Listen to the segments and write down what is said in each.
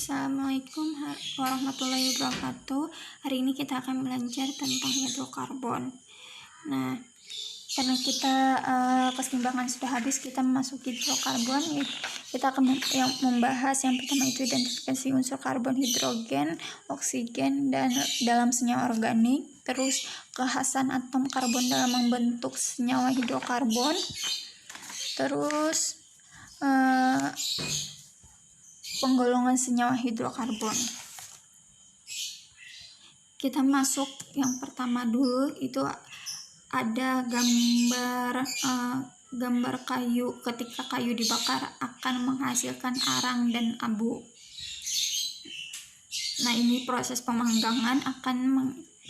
Assalamualaikum warahmatullahi wabarakatuh. Hari ini kita akan belajar tentang hidrokarbon. Nah, karena kita keseimbangan sudah habis, kita memasuki hidrokarbon. Kita akan membahas yang pertama itu identifikasi unsur karbon, hidrogen, oksigen, dan dalam senyawa organik. Terus kekhasan atom karbon dalam membentuk senyawa hidrokarbon. Terus penggolongan senyawa hidrokarbon. Kita masuk yang pertama dulu, itu ada gambar kayu. Ketika kayu dibakar akan menghasilkan arang dan abu. Nah, ini proses pemanggangan akan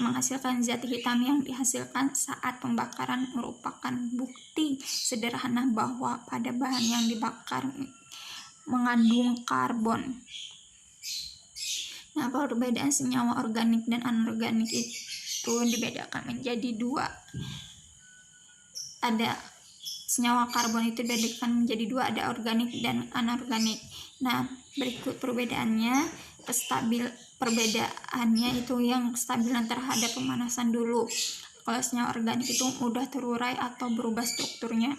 menghasilkan zat hitam yang dihasilkan saat pembakaran merupakan bukti sederhana bahwa pada bahan yang dibakar mengandung karbon. Nah, perbedaan senyawa organik dan anorganik itu dibedakan menjadi dua. Ada senyawa karbon itu dibedakan menjadi dua, ada organik dan anorganik. Nah, berikut perbedaannya. Perbedaannya itu yang kestabilan terhadap pemanasan dulu. Kalau senyawa organik itu mudah terurai atau berubah strukturnya.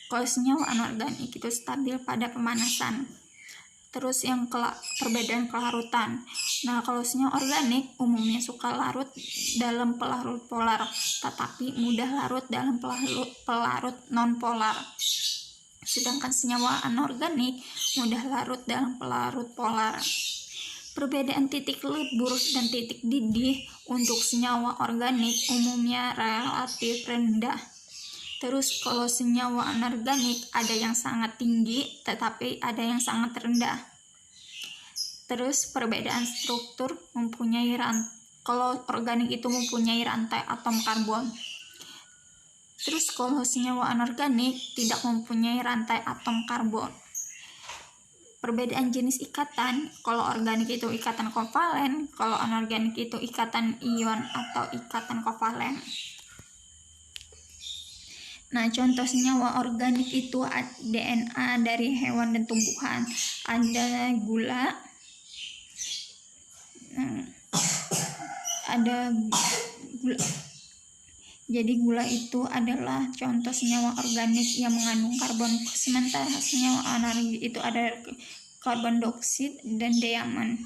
Kalau senyawa anorganik itu stabil pada pemanasan. Terus yang perbedaan kelarutan. Nah, kalau senyawa organik umumnya suka larut dalam pelarut polar, tetapi mudah larut dalam pelarut non-polar. Sedangkan senyawa anorganik mudah larut dalam pelarut polar. Perbedaan titik lebur dan titik didih untuk senyawa organik umumnya relatif rendah. Terus kalau senyawa anorganik ada yang sangat tinggi tetapi ada yang sangat rendah. Terus perbedaan struktur kalau organik itu mempunyai rantai atom karbon. Terus kalau senyawa anorganik tidak mempunyai rantai atom karbon. Perbedaan jenis ikatan, kalau organik itu ikatan kovalen, kalau anorganik itu ikatan ion atau ikatan kovalen. Nah, contoh senyawa organik itu DNA dari hewan dan tumbuhan. Ada gula, Jadi gula itu adalah contoh senyawa organik yang mengandung karbon. Sementara senyawa anorganik itu ada karbon dioksida dan diaman.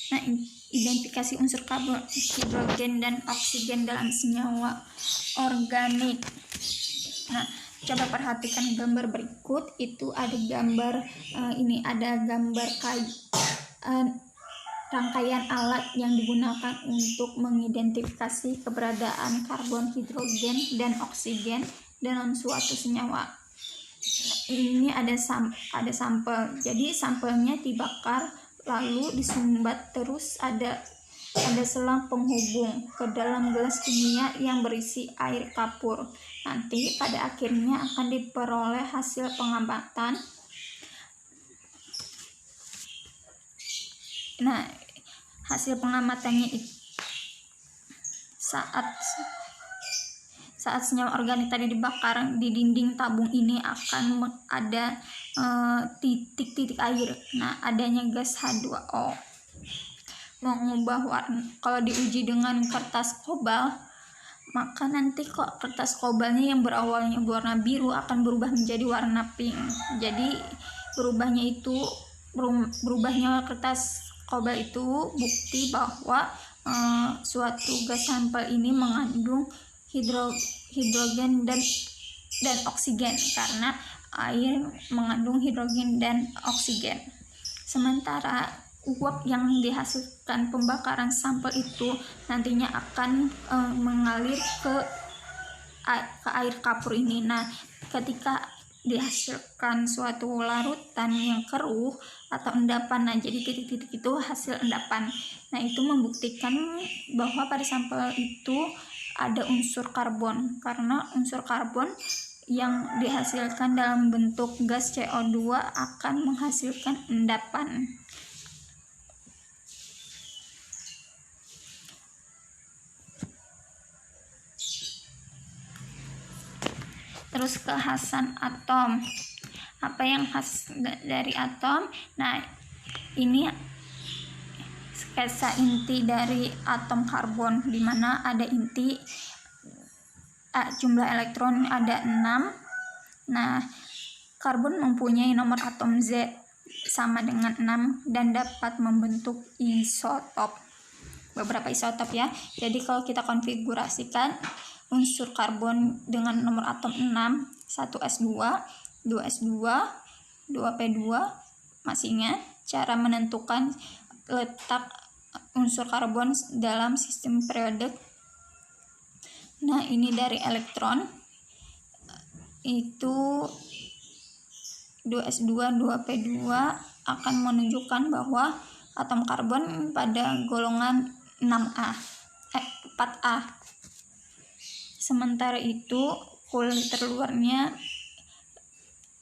Nah, identifikasi unsur karbon, hidrogen dan oksigen dalam senyawa organik. Nah, coba perhatikan gambar berikut. Itu ada gambar rangkaian alat yang digunakan untuk mengidentifikasi keberadaan karbon, hidrogen, dan oksigen dalam suatu senyawa. Ini ada sampel. Jadi sampelnya dibakar lalu disumbat, terus ada selang penghubung ke dalam gelas kimia yang berisi air kapur. Nanti pada akhirnya akan diperoleh hasil pengamatan. Nah, hasil pengamatannya saat senyawa organik tadi dibakar, di dinding tabung ini akan ada titik-titik air. Nah, adanya gas H2O mengubah warna. Kalau diuji dengan kertas kobal, maka nanti kertas kobalnya yang berawalnya berwarna biru akan berubah menjadi warna pink. Jadi berubahnya kertas kobal itu bukti bahwa suatu gas sampel ini mengandung hidrogen dan oksigen, karena air mengandung hidrogen dan oksigen. Sementara uap yang dihasilkan pembakaran sampel itu nantinya akan mengalir ke air kapur ini. Nah, ketika dihasilkan suatu larutan yang keruh atau endapan, nah jadi titik-titik itu hasil endapan. Nah, itu membuktikan bahwa pada sampel itu ada unsur karbon, karena unsur karbon yang dihasilkan dalam bentuk gas CO2 akan menghasilkan endapan. Terus kekhasan atom. Apa yang khas dari atom? Nah, ini sketsa inti dari atom karbon, di mana ada inti, jumlah elektron ada 6. Nah, karbon mempunyai nomor atom Z sama dengan 6 dan dapat membentuk isotop. Beberapa isotop ya. Jadi kalau kita konfigurasikan unsur karbon dengan nomor atom 6, 1s2, 2s2, 2p2, masih ingat cara menentukan letak unsur karbon dalam sistem periodik? Nah, ini dari elektron itu 2s2, 2p2 akan menunjukkan bahwa atom karbon pada golongan 4A. Sementara itu kulit terluarnya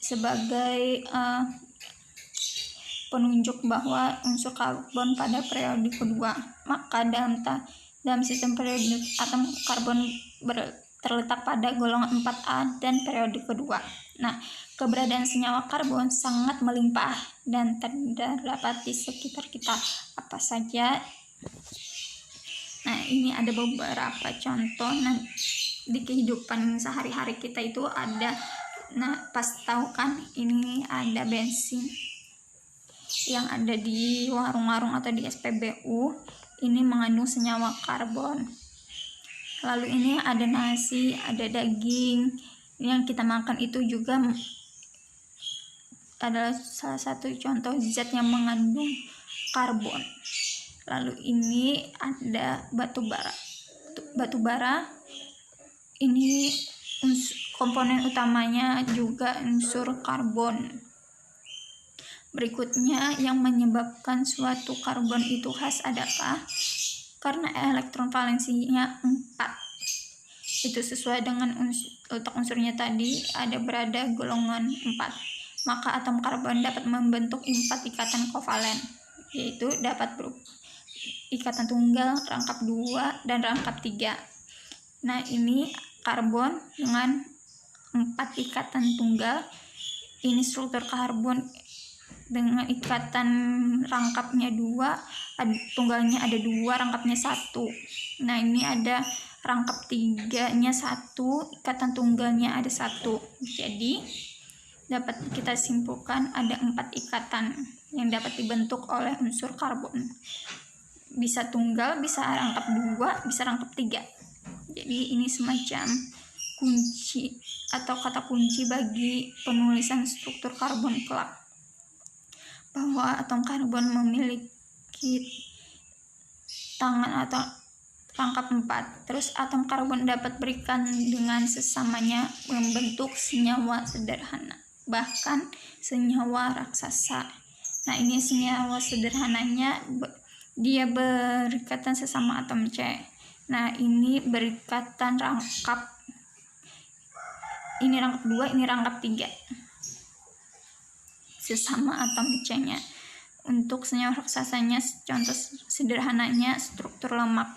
sebagai penunjuk bahwa unsur karbon pada periode kedua. Maka dalam sistem periodik atom karbon terletak pada golongan 4A dan periode kedua. Nah, keberadaan senyawa karbon sangat melimpah dan terdapat di sekitar kita. Apa saja? Nah, ini ada beberapa contoh. Nah, di kehidupan sehari-hari kita itu ada, nah pas tahu kan ini ada bensin yang ada di warung-warung atau di SPBU, ini mengandung senyawa karbon. Lalu ini ada nasi, ada daging yang kita makan, itu juga adalah salah satu contoh zat yang mengandung karbon. Lalu ini ada batu bara. Batu bara ini komponen utamanya juga unsur karbon. Berikutnya, yang menyebabkan suatu karbon itu khas adakah? Karena elektron valensinya 4. Itu sesuai dengan letak unsurnya tadi, ada berada golongan 4. Maka atom karbon dapat membentuk 4 ikatan kovalen, yaitu dapat berupa ikatan tunggal, rangkap 2, dan rangkap 3. Nah, ini karbon dengan 4 ikatan tunggal. Ini struktur karbon dengan ikatan rangkapnya 2, tunggalnya ada 2, rangkapnya 1. Nah, ini ada rangkap 3-nya 1, ikatan tunggalnya ada 1. Jadi dapat kita simpulkan ada 4 ikatan yang dapat dibentuk oleh unsur karbon. Bisa tunggal, bisa rangkap 2, bisa rangkap 3. Jadi ini semacam kunci atau kata kunci bagi penulisan struktur karbon kelak, bahwa atom karbon memiliki tangan atau rangkap 4. Terus atom karbon dapat berikan dengan sesamanya membentuk senyawa sederhana, bahkan senyawa raksasa. Nah, ini senyawa sederhananya, dia berikatan sesama atom C. Nah, ini berikatan rangkap, ini rangkap 2, ini rangkap 3, sesama atom C-nya. Untuk senyawa raksasanya, contoh sederhananya struktur lemak.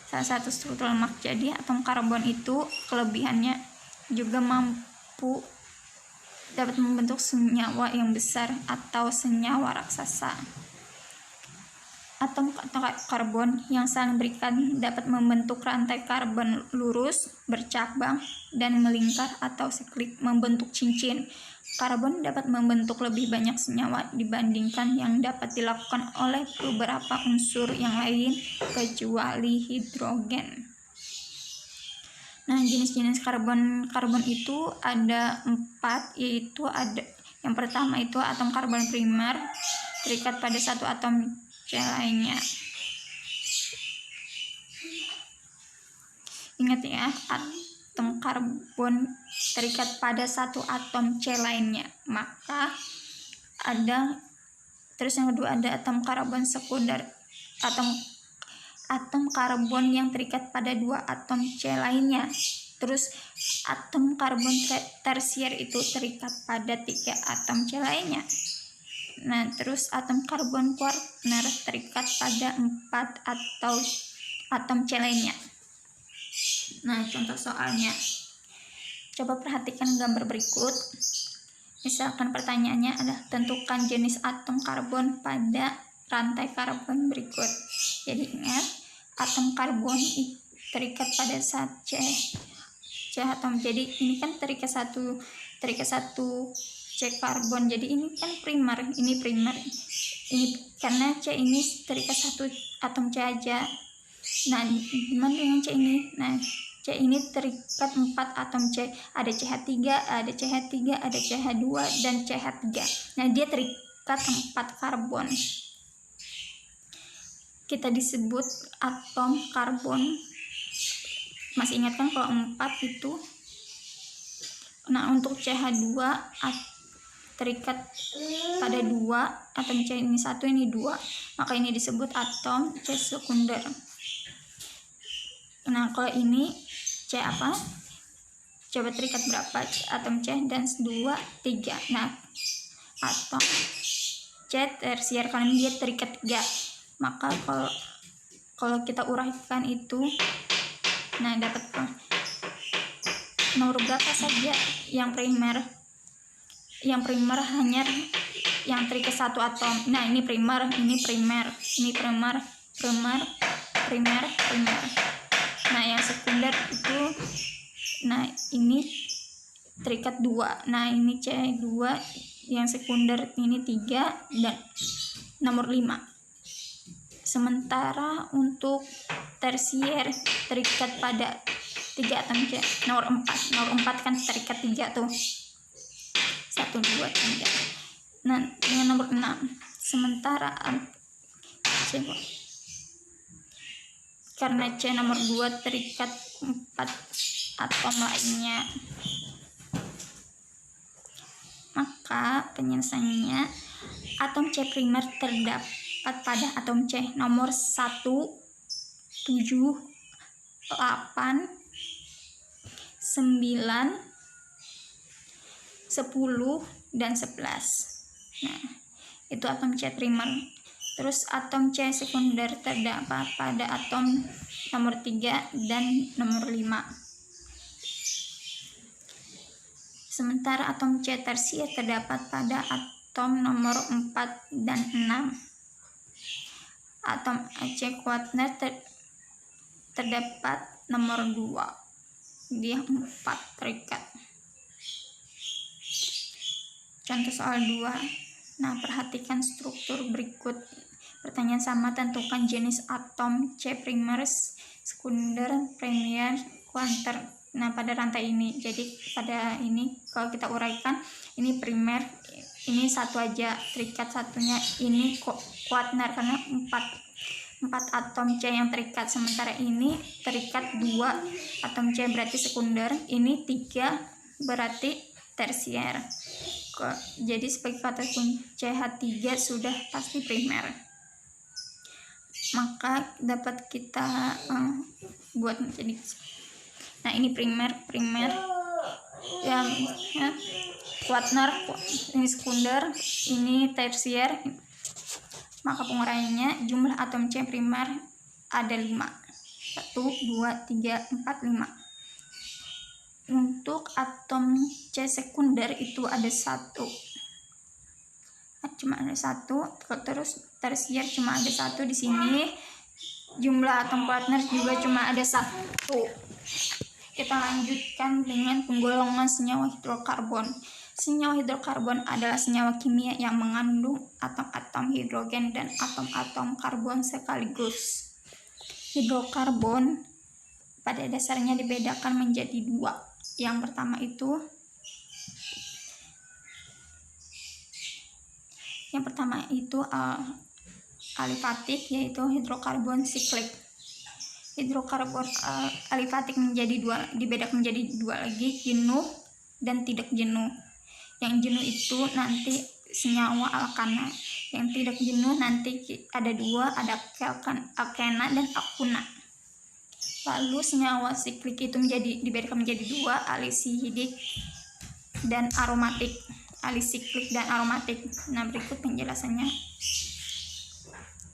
Salah satu struktur lemak. Jadi atom karbon itu kelebihannya juga dapat membentuk senyawa yang besar atau senyawa raksasa. Atom karbon yang saling berikat dapat membentuk rantai karbon lurus, bercabang, dan melingkar atau siklik, membentuk cincin. Karbon dapat membentuk lebih banyak senyawa dibandingkan yang dapat dilakukan oleh beberapa unsur yang lain kecuali hidrogen. Nah, jenis-jenis karbon itu ada 4, yaitu ada yang pertama itu atom karbon primer, terikat pada satu atom C lainnya. Ingat ya, atom karbon terikat pada satu atom C lainnya. Maka ada, terus yang kedua ada atom karbon sekunder, atom karbon yang terikat pada 2 atom C lainnya. Terus atom karbon tersier itu terikat pada 3 atom C lainnya. Nah, terus atom karbon kuarner terikat pada 4 atau atom C lainnya. Nah, contoh soalnya, coba perhatikan gambar berikut. Misalkan pertanyaannya adalah tentukan jenis atom karbon pada rantai karbon berikut. Jadi ingat, atom karbon terikat pada C atom. Jadi ini kan terikat satu C karbon. Jadi ini kan primer, ini karena C ini terikat satu atom C aja. Nah, gimana dengan C ini? Nah, C ini terikat 4 atom C. Ada CH3, ada CH3, ada CH2, dan CH3. Nah, dia terikat 4 karbon. Kita disebut atom karbon. Masih ingat kan kalau 4 itu? Nah, untuk CH2 terikat pada 2 atom C, ini 1, ini 2. Maka ini disebut atom C sekunder. Nah, kalau ini C apa? Coba terikat berapa atom C? Dan 2, 3. Nah, atom C tersier karena dia terikat 3. Maka kalau kita uraikan itu, nah dapat nomor berapa saja yang primer? Yang primer hanya yang terikat 1 atom. Nah, ini primer, ini primer, ini primer. Nah, yang sekunder itu, nah ini terikat 2. Nah, ini C2, yang sekunder ini 3, dan nomor 5. Sementara untuk tersier terikat pada 3 atom C, nomor 4. Nomor 4 kan terikat 3 tuh. 1, 2, 3. Nah, dengan nomor 6. Sementara C, karena C nomor 2 terikat 4 atom lainnya. Maka penyelesaiannya, atom C primer terdapat pada atom C nomor 1, 7, 8, 9, 10, dan 11. Nah, itu atom C primer. Terus atom C sekunder terdapat pada atom nomor 3 dan nomor 5. Sementara atom C tersier terdapat pada atom nomor 4 dan 6. Atom C kuatner terdapat nomor 2. Dia 4 terikat. Contoh soal 2. Nah, perhatikan struktur berikut. Pertanyaan sama, tentukan jenis atom C primer, sekunder, premier, kuarter. Nah, pada rantai ini. Jadi pada ini kalau kita uraikan, ini primer, ini 1 aja terikat, satunya ini kuarter karena 4 atom C yang terikat. Sementara ini terikat 2 atom C berarti sekunder, ini 3 berarti tersier. Jadi sebagai kata kunci CH3 sudah pasti primer. Maka dapat kita buat menjadi, nah ini primer yang kuarter, ini sekunder, ini tersier. Maka penguraiannya, jumlah atom C primer ada 5. 1, 2, 3, 4, 5. Untuk atom C sekunder itu ada 1. Cuma ada 1. Terus tersier cuma ada 1 di sini. Jumlah atom kuarter juga cuma ada 1. Kita lanjutkan dengan penggolongan senyawa hidrokarbon. Senyawa hidrokarbon adalah senyawa kimia yang mengandung atom-atom hidrogen dan atom-atom karbon sekaligus. Hidrokarbon pada dasarnya dibedakan menjadi 2. Yang pertama itu alifatik, yaitu hidrokarbon siklik. Hidrokarbon alifatik dibedakan menjadi 2 lagi, jenuh dan tidak jenuh. Yang jenuh itu nanti senyawa alkana, yang tidak jenuh nanti ada 2, ada alkena dan alkuna. Lalu senyawa siklik itu dibedakan menjadi 2, alisidik dan aromatik. Alisiklik dan aromatik. Nah, berikut penjelasannya.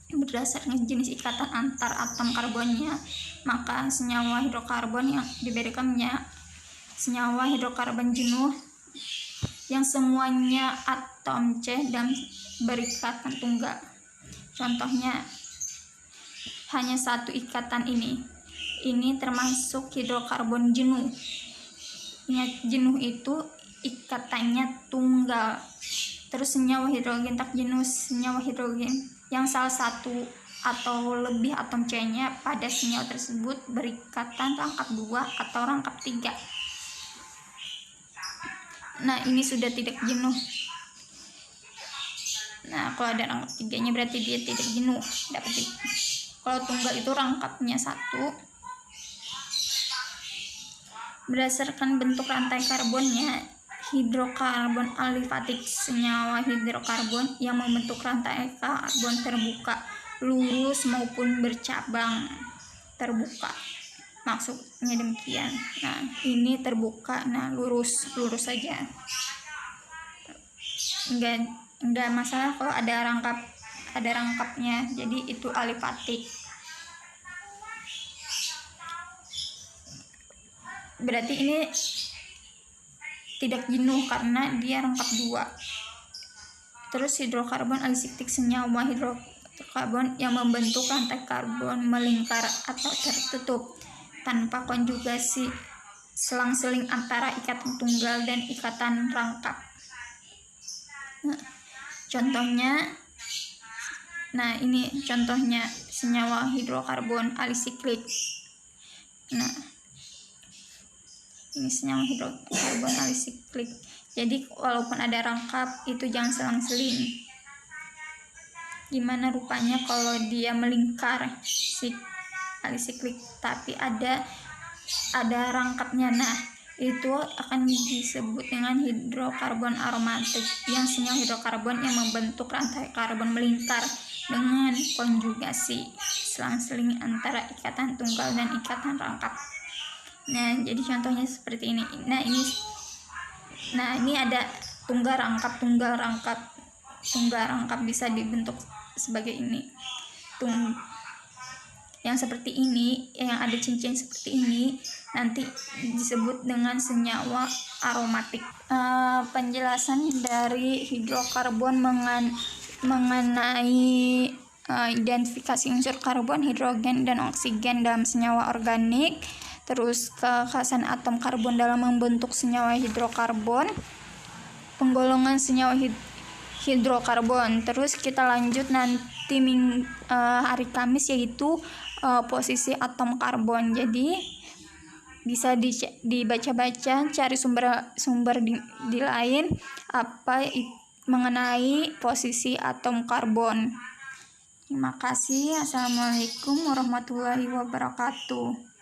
Berdasarkan jenis ikatan antar atom karbonnya, maka senyawa hidrokarbon yang dibedakannya senyawa hidrokarbon jenuh yang semuanya atom C dan berikatan tunggal. Contohnya hanya satu ikatan ini termasuk hidrokarbon jenuh. Ingat, jenuh itu ikatannya tunggal. Terus senyawa hidrogen tak jenuh, senyawa hidrogen yang salah satu atau lebih atom C-nya pada senyawa tersebut berikatan rangkap 2 atau rangkap 3. Nah, ini sudah tidak jenuh. Nah, kalau ada rangkap 3-nya berarti dia tidak jenuh. Kalau tunggal itu rangkapnya 1. Berdasarkan bentuk rantai karbonnya, hidrokarbon alifatik, senyawa hidrokarbon yang membentuk rantai karbon terbuka, lurus maupun bercabang. Terbuka maksudnya demikian. Nah, ini terbuka, nah lurus saja. Enggak masalah kalau ada rangkapnya, jadi itu alifatik. Berarti ini tidak jenuh karena dia rangkap 2. Terus hidrokarbon alisiklik, senyawa hidrokarbon yang membentuk rantai karbon melingkar atau tertutup tanpa konjugasi, selang-seling antara ikatan tunggal dan ikatan rangkap. Nah, ini contohnya senyawa hidrokarbon alisiklik. Nah, ini senyawa hidrokarbon alisiklik. Jadi walaupun ada rangkap itu jangan selang-seling. Gimana rupanya kalau dia melingkar alisiklik tapi ada rangkapnya? Nah, itu akan disebut dengan hidrokarbon aromatik, yang senyawa hidrokarbon yang membentuk rantai karbon melingkar dengan konjugasi, selang-seling antara ikatan tunggal dan ikatan rangkap. Nah, jadi contohnya seperti ini. Nah, ini ada tunggal rangkap bisa dibentuk sebagai ini. Yang seperti ini, yang ada cincin seperti ini, nanti disebut dengan senyawa aromatik. Penjelasan dari hidrokarbon mengenai identifikasi unsur karbon, hidrogen, dan oksigen dalam senyawa organik. Terus kekhasan atom karbon dalam membentuk senyawa hidrokarbon, penggolongan senyawa hidrokarbon. Terus kita lanjut nanti hari Kamis, yaitu posisi atom karbon. Jadi bisa dibaca-baca, cari sumber di lain mengenai posisi atom karbon. Terima kasih. Assalamualaikum warahmatullahi wabarakatuh.